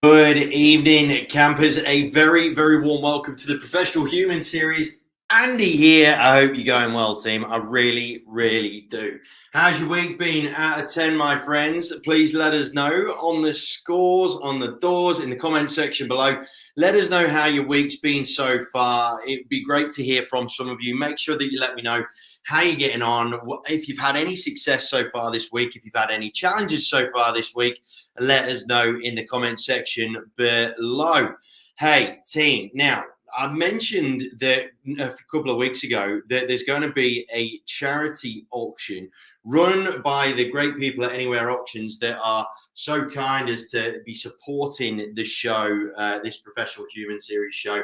Good evening, campers. A very, very warm welcome to the Professional Human Series. Andy here. I hope you're going well, team. I really, really do. How's your week been out of 10, my friends? Please let us know on the scores, on the doors, in the comment section below. Let us know how your week's been so far. It'd be great to hear from some of you. Make sure that you let me know how you're getting on, if you've had any success so far this week, if you've had any challenges so far this week. Let us know in the comment section below. Hey, team. Now, I mentioned that a couple of weeks ago that there's going to be a charity auction run by the great people at Anywhere Auctions that are so kind as to be supporting the show, this Professional Human Series show.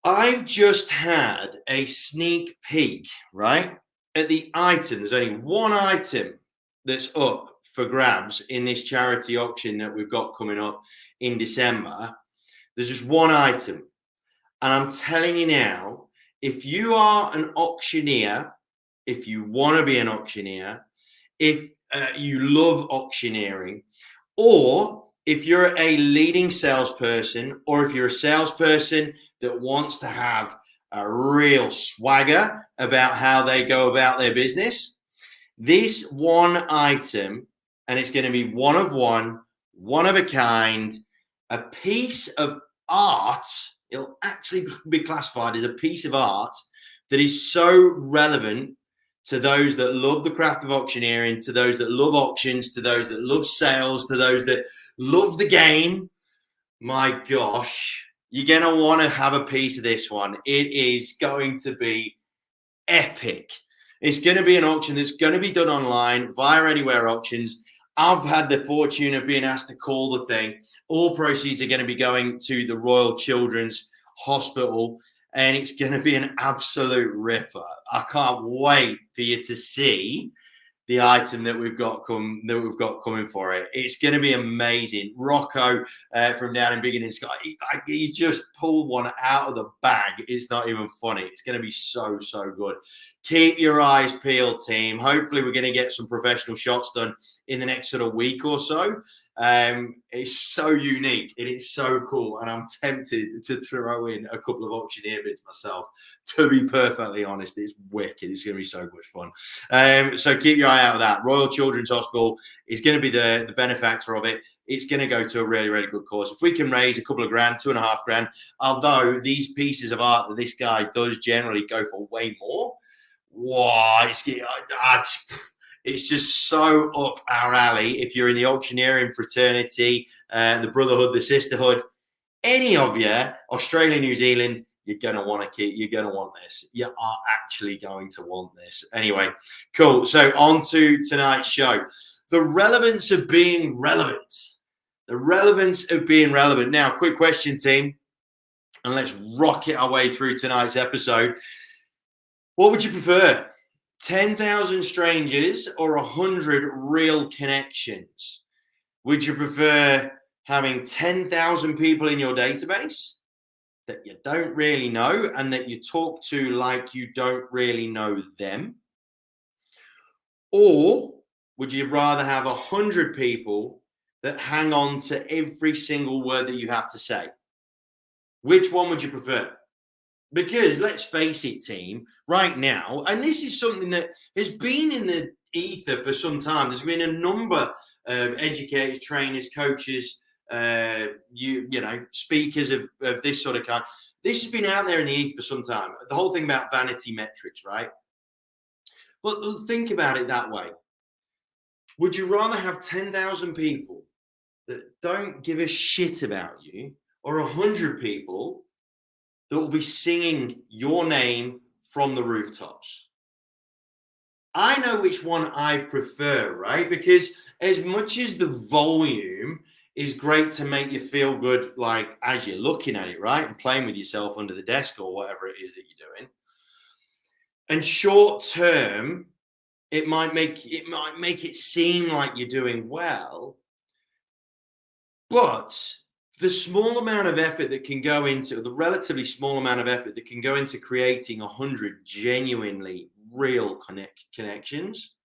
I've just had a sneak peek, right, at the item. There's only one item that's up for grabs in this charity auction that we've got coming up in December. There's just one item. And I'm telling you now, if you are an auctioneer, if you want to be an auctioneer, if you love auctioneering, or if you're a leading salesperson, or if you're a salesperson that wants to have a real swagger about how they go about their business, this one item, and it's going to be one of a kind, a piece of art. It'll actually be classified as a piece of art that is so relevant to those that love the craft of auctioneering, to those that love auctions, to those that love sales, to those that love the game. My gosh, you're going to want to have a piece of this one. It is going to be epic. It's going to be an auction that's going to be done online via Anywhere Auctions. I've had the fortune of being asked to call the thing. All proceeds are going to be going to the Royal Children's Hospital, and it's going to be an absolute ripper. I can't wait for you to see the item that we've got coming for it. It's going to be amazing. Rocco from down in Biggin in Sky, he just pulled one out of the bag. It's not even funny. It's going to be so good. Keep your eyes peeled, team. Hopefully we're going to get some professional shots done in the next sort of week or so. It's so unique and it's so cool, and I'm tempted to throw in a couple of auctioneer bits myself. To be perfectly honest, it's wicked. It's going to be so much fun. So keep your eye out of that. Royal Children's Hospital is going to be the benefactor of it. It's going to go to a really, really good cause. If we can raise a couple of grand, 2.5 grand, although these pieces of art that this guy does generally go for way more, wow, it's just so up our alley. If you're in the auctioneering fraternity, the brotherhood, the sisterhood, any of you, Australia, New Zealand, you're going to want this. You are actually going to want this. Anyway, cool. So on to tonight's show. The relevance of being relevant. The relevance of being relevant. Now, quick question, team, and let's rocket our way through tonight's episode. What would you prefer? 10,000 strangers or 100 real connections? Would you prefer having 10,000 people in your database that you don't really know and that you talk to like you don't really know them? Or would you rather have 100 people that hang on to every single word that you have to say? Which one would you prefer? Because let's face it, team, right now, and this is something that has been in the ether for some time. There's been a number of educators, trainers, coaches, speakers of this sort of kind. This has been out there in the ether for some time. The whole thing about vanity metrics, right? But think about it that way. Would you rather have 10,000 people that don't give a shit about you, or 100 people that will be singing your name from the rooftops? I know which one I prefer, right? Because as much as the volume is great to make you feel good, like as you're looking at it, right? And playing with yourself under the desk or whatever it is that you're doing. And short term, it might make it seem like you're doing well. But the small amount of effort that can go into, the relatively small amount of effort that can go into creating 100 genuinely real connections,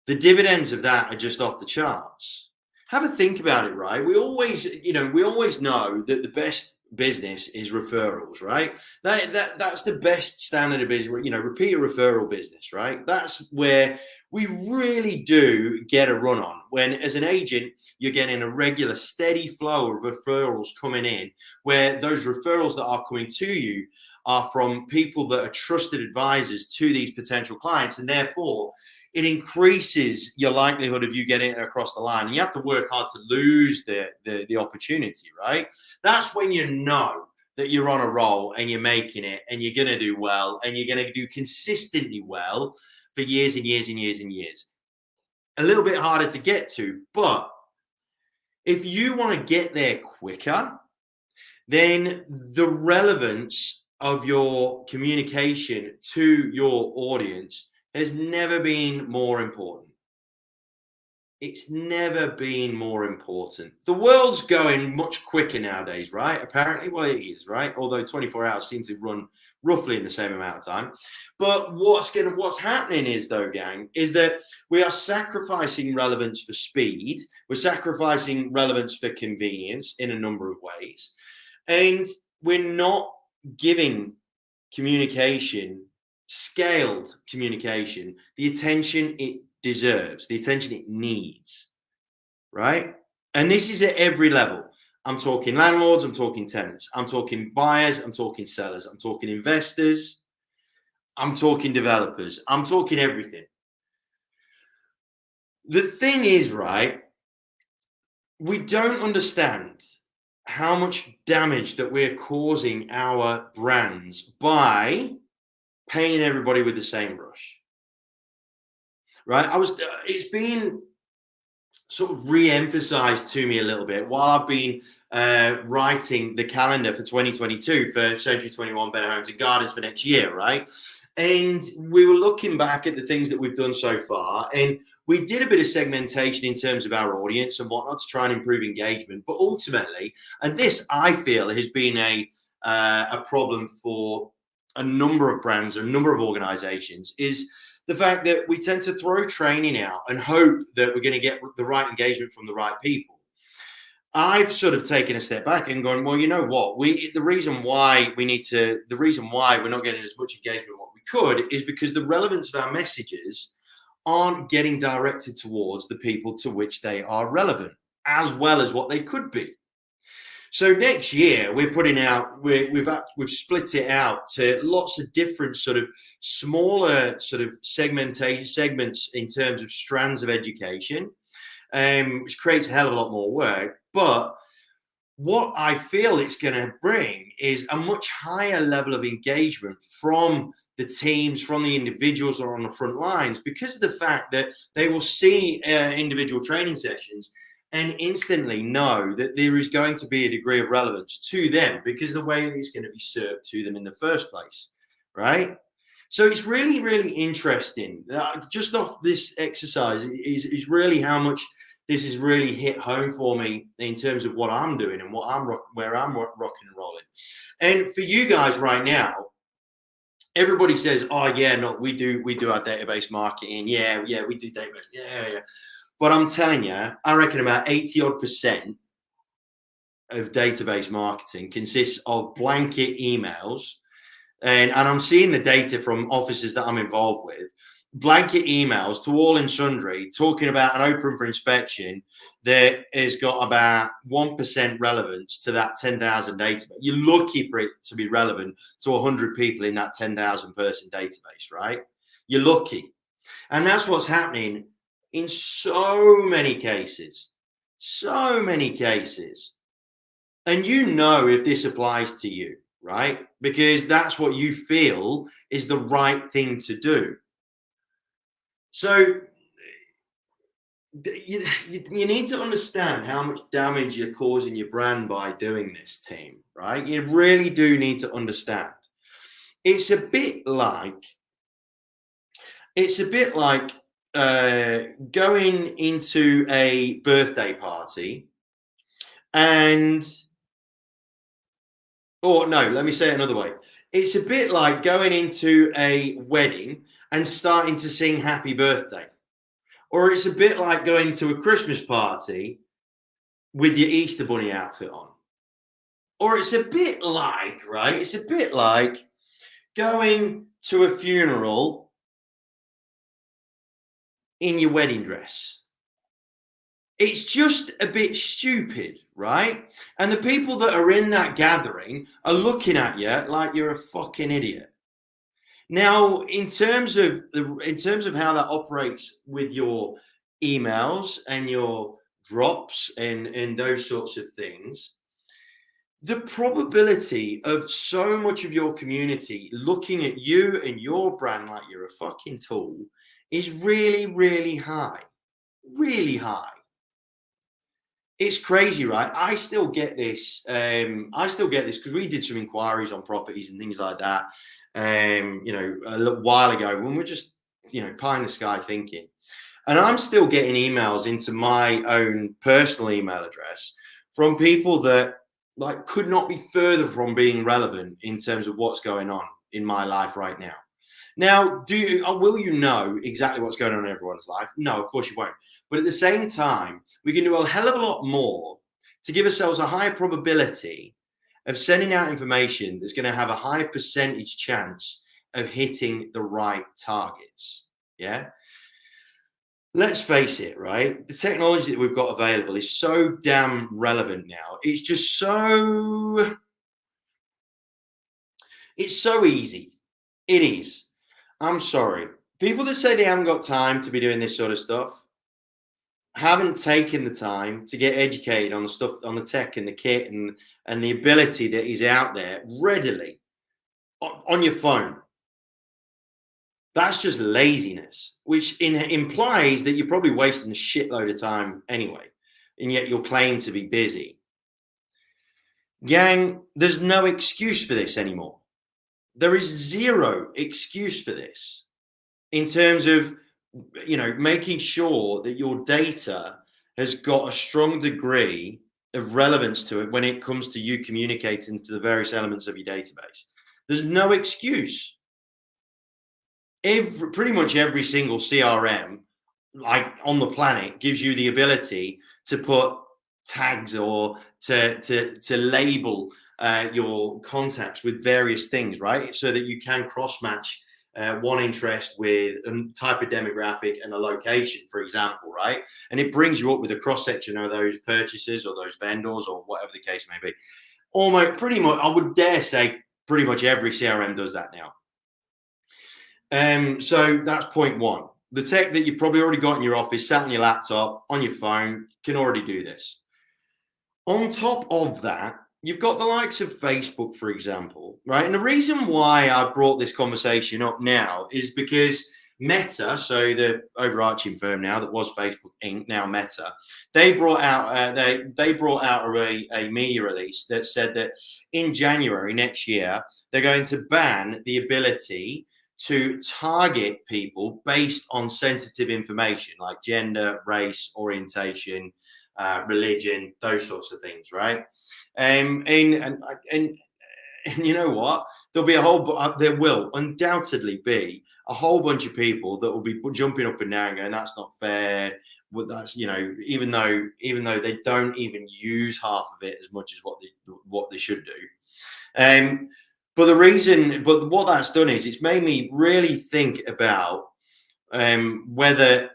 the dividends of that are just off the charts. have a think about it, right? We always, we always know that the best business is referrals, right? That's the best standard of business, repeat referral business, right? That's where we really do get a run on. When as an agent, you're getting a regular steady flow of referrals coming in, where those referrals that are coming to you are from people that are trusted advisors to these potential clients, and therefore it increases your likelihood of you getting it across the line. And you have to work hard to lose the opportunity, right? That's when you know that you're on a roll and you're making it and you're going to do well and you're going to do consistently well for years and years and years and years. A little bit harder to get to, but if you want to get there quicker, then the relevance of your communication to your audience has never been more important. It's never been more important. The world's going much quicker nowadays, right? Apparently, well, it is, right? Although 24 hours seem to run roughly in the same amount of time. But what's happening is, though, gang, is that we are sacrificing relevance for speed. We're sacrificing relevance for convenience in a number of ways. And we're not giving communication, scaled communication, the attention it deserves, the attention it needs, right? And this is at every level. I'm talking landlords, I'm talking tenants, I'm talking buyers, I'm talking sellers, I'm talking investors, I'm talking developers, I'm talking everything. The thing is, right, we don't understand how much damage that we're causing our brands by painting everybody with the same brush, right? It's been sort of re-emphasized to me a little bit while I've been writing the calendar for 2022 for Century 21 Better Homes and Gardens for next year, right? And we were looking back at the things that we've done so far, and we did a bit of segmentation in terms of our audience and whatnot to try and improve engagement. But ultimately, and this I feel has been a problem for a number of brands, a number of organizations, is the fact that we tend to throw training out and hope that we're going to get the right engagement from the right people. I've sort of taken a step back and gone, well, you know what? The reason why we're not getting as much engagement as what we could is because the relevance of our messages aren't getting directed towards the people to which they are relevant, as well as what they could be. So next year we're putting out, we've split it out to lots of different sort of smaller sort of segments in terms of strands of education, which creates a hell of a lot more work. But what I feel it's going to bring is a much higher level of engagement from the teams, from the individuals that are on the front lines, because of the fact that they will see individual training sessions and instantly know that there is going to be a degree of relevance to them because of the way it's going to be served to them in the first place, right? So it's really, really interesting. Just off this exercise is really how much this has really hit home for me in terms of what I'm doing and where I'm rocking and rolling. And for you guys right now, everybody says, "Oh yeah, no, we do our database marketing. Yeah, we do database. Yeah." But I'm telling you, I reckon about 80% of database marketing consists of blanket emails. And I'm seeing the data from offices that I'm involved with, blanket emails to all and sundry talking about an open for inspection that has got about 1% relevance to that 10,000 database. You're lucky for it to be relevant to 100 people in that 10,000 person database, right? You're lucky. And that's what's happening in so many cases. And you know if this applies to you, right? Because that's what you feel is the right thing to do. So you need to understand how much damage you're causing your brand by doing this, team, right? You really do need to understand. It's a bit like going into a birthday party let me say it another way. It's a bit like going into a wedding and starting to sing happy birthday. Or it's a bit like going to a Christmas party with your Easter Bunny outfit on. Or it's a bit like, right? It's a bit like going to a funeral in your wedding dress. It's just a bit stupid, right? And the people that are in that gathering are looking at you like you're a fucking idiot. Now, in terms of how that operates with your emails and your drops and those sorts of things, the probability of so much of your community looking at you and your brand like you're a fucking tool is really, really high. Really high. It's crazy, right? I still get this. I still get this because we did some inquiries on properties and things like that. A little while ago when we're just, pie in the sky thinking, and I'm still getting emails into my own personal email address from people that like could not be further from being relevant in terms of what's going on in my life right now. Now, will you know exactly what's going on in everyone's life? No, of course you won't. But at the same time, we can do a hell of a lot more to give ourselves a higher probability of sending out information that's going to have a high percentage chance of hitting the right targets. Yeah. Let's face it, right? The technology that we've got available is so damn relevant now. It's so easy. It is. I'm sorry. People that say they haven't got time to be doing this sort of stuff haven't taken the time to get educated on the stuff, on the tech and the kit and the ability that is out there readily on your phone. That's just laziness, which implies that you're probably wasting a shitload of time anyway, and yet you'll claim to be busy. Gang, there's no excuse for this anymore. There is zero excuse for this in terms of, making sure that your data has got a strong degree of relevance to it when it comes to you communicating to the various elements of your database. There's no excuse. Pretty much every single CRM like on the planet gives you the ability to put tags or to label your contacts with various things, right? So that you can cross match one interest with a type of demographic and a location, for example, right? And it brings you up with a cross section of those purchases or those vendors or whatever the case may be. Almost pretty much, I would dare say, pretty much every CRM does that now. So that's point one. The tech that you've probably already got in your office, sat on your laptop, on your phone, can already do this. On top of that, you've got the likes of Facebook, for example, right? And the reason why I brought this conversation up now is because Meta, so the overarching firm now that was Facebook Inc., now Meta, they brought out a media release that said that in January next year they're going to ban the ability to target people based on sensitive information like gender, race, orientation, religion, those sorts of things, right? And you know what? There will undoubtedly be a whole bunch of people that will be jumping up and down, going, "That's not fair." Well, that's even though they don't even use half of it as much as what they should do. But what that's done is it's made me really think about whether,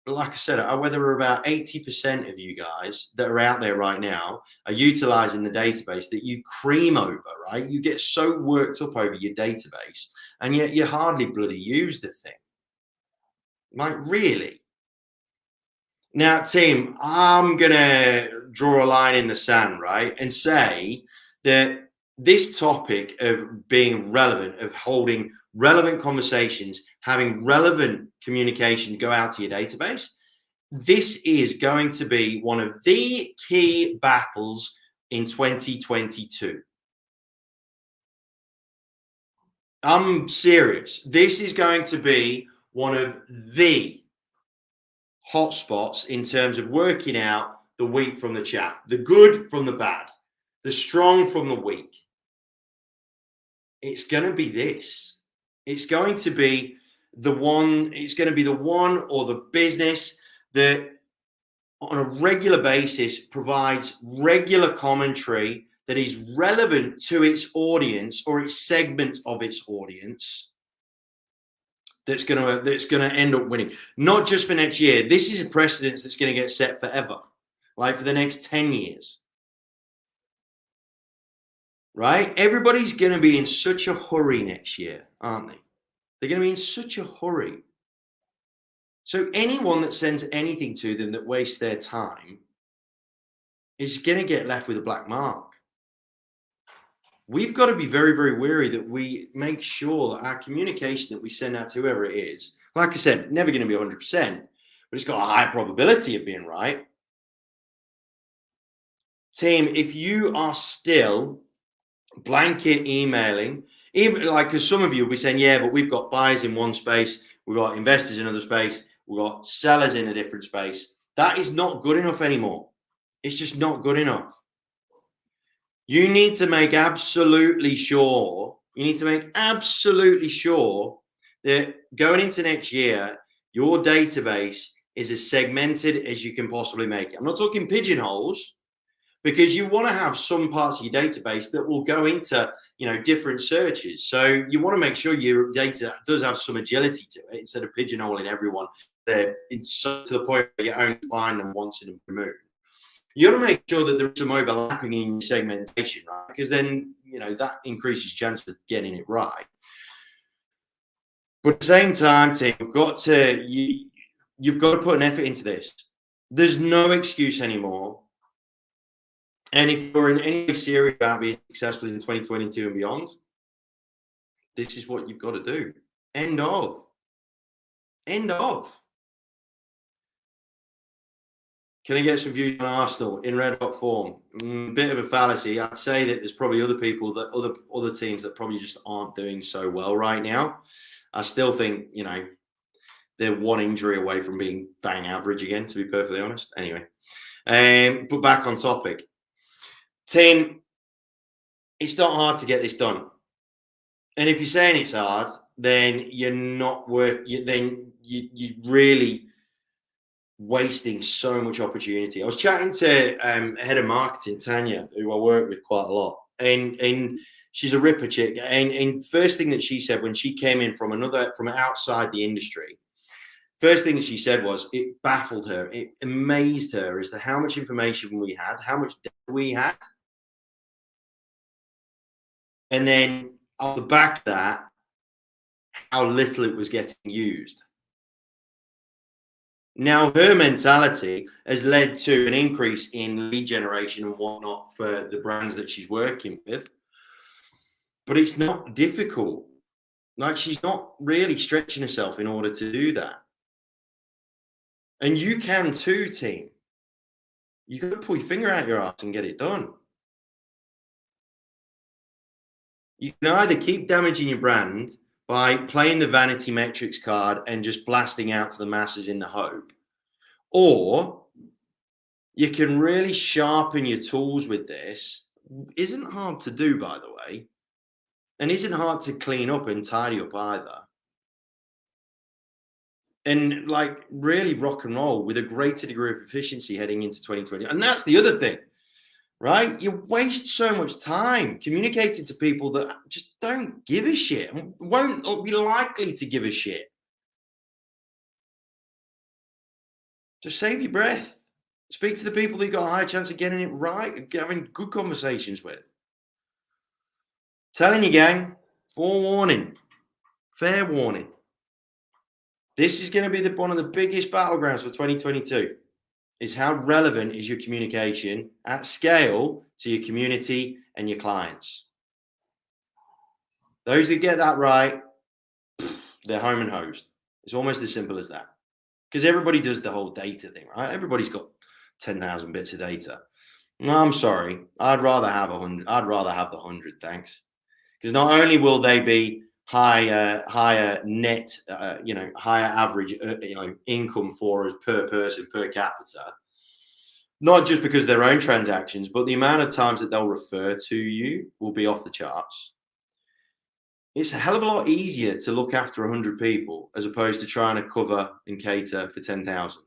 like I said, whether about 80% of you guys that are out there right now are utilizing the database that you cream over, right? You get so worked up over your database and yet you hardly bloody use the thing. Like, really? Now, team, I'm going to draw a line in the sand, right? And say that this topic of being relevant, of holding relevant conversations, having relevant communication go out to your database, this is going to be one of the key battles in 2022. I'm serious. This is going to be one of the hotspots in terms of working out the wheat from the chaff, the good from the bad, the strong from the weak. It's going to be this. It's going to be the one or the business that on a regular basis provides regular commentary that is relevant to its audience or its segment of its audience, that's going to end up winning, not just for next year. This is a precedence that's going to get set forever, like for the next 10 years. Right? Everybody's going to be in such a hurry next year, aren't they? They're going to be in such a hurry. So anyone that sends anything to them that wastes their time is going to get left with a black mark. We've got to be very, very wary that we make sure that our communication that we send out to whoever it is, like I said, never going to be 100%, but it's got a high probability of being right. Team, if you are still blanket emailing, even like, because some of you will be saying, yeah, but we've got buyers in one space, we've got investors in another space, we've got sellers in a different space. That is not good enough anymore. It's just not good enough. You need to make absolutely sure, that going into next year, your database is as segmented as you can possibly make it. I'm not talking pigeonholes, because you want to have some parts of your database that will go into, different searches. So you want to make sure your data does have some agility to it, instead of pigeonholing everyone there to the point where you only find them once in a blue moon. You got to make sure that there's some overlapping in your segmentation, right? Because then, that increases your chance of getting it right. But at the same time, team, you've got to put an effort into this. There's no excuse anymore. And if you're in any way serious about being successful in 2022 and beyond, this is what you've got to do. End of. Can I get some views on Arsenal in red hot form? Bit of a fallacy. I'd say that there's probably other teams that probably just aren't doing so well right now. I still think, they're one injury away from being bang average again, to be perfectly honest. Anyway, but back on topic. Team, it's not hard to get this done. And if you're saying it's hard, then you're really wasting so much opportunity. I was chatting to head of marketing, Tanya, who I work with quite a lot, and she's a ripper chick. And first thing that she said when she came in from outside the industry, first thing that she said was it baffled her, it amazed her as to how much information we had, how much data we had, and then on the back of that, how little it was getting used. Now, her mentality has led to an increase in lead generation and whatnot for the brands that she's working with. But it's not difficult. Like, she's not really stretching herself in order to do that. And you can too, team. You got to pull your finger out your ass and get it done. You can either keep damaging your brand by playing the vanity metrics card and just blasting out to the masses in the hope, or you can really sharpen your tools with this. Isn't hard to do, by the way, and isn't hard to clean up and tidy up either. And like really rock and roll with a greater degree of efficiency heading into 2020. And that's the other thing, right? You waste so much time communicating to people that just don't give a shit and won't be likely to give a shit. Just save your breath. Speak to the people that you've got a high chance of getting it right and having good conversations with. Telling you, gang, forewarning, fair warning. This is going to be one of the biggest battlegrounds for 2022, is how relevant is your communication at scale to your community and your clients. Those that get that right, they're home and hosed. It's almost as simple as that. Because everybody does the whole data thing, right? Everybody's got 10,000 bits of data. No, I'm sorry. I'd rather have 100. I'd rather have the 100, thanks. Because not only will they be higher net, higher average, income for us per person, per capita, not just because of their own transactions, but the amount of times that they'll refer to you will be off the charts. It's a hell of a lot easier to look after 100 people as opposed to trying to cover and cater for 10,000.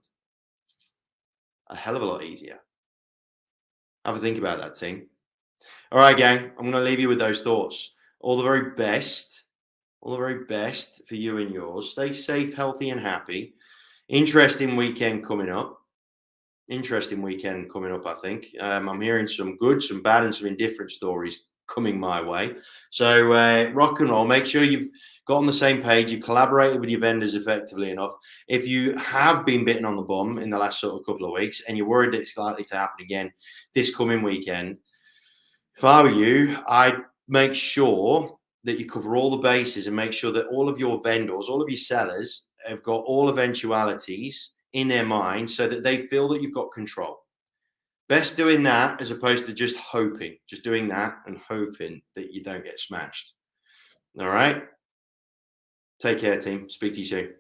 a hell of a lot easier. Have a think about that, team. All right, gang, I'm going to leave you with those thoughts. All the very best. All the very best for you and yours. Stay safe, healthy, and happy. Interesting weekend coming up. I think. I'm hearing some good, some bad, and some indifferent stories coming my way. So rock and roll. Make sure you've got on the same page. You've collaborated with your vendors effectively enough. If you have been bitten on the bum in the last sort of couple of weeks and you're worried that it's likely to happen again this coming weekend, if I were you, I'd make sure that you cover all the bases and make sure that all of your vendors, all of your sellers have got all eventualities in their mind so that they feel that you've got control. Best doing that as opposed to just hoping, just doing that and hoping that you don't get smashed. All right. Take care, team. Speak to you soon.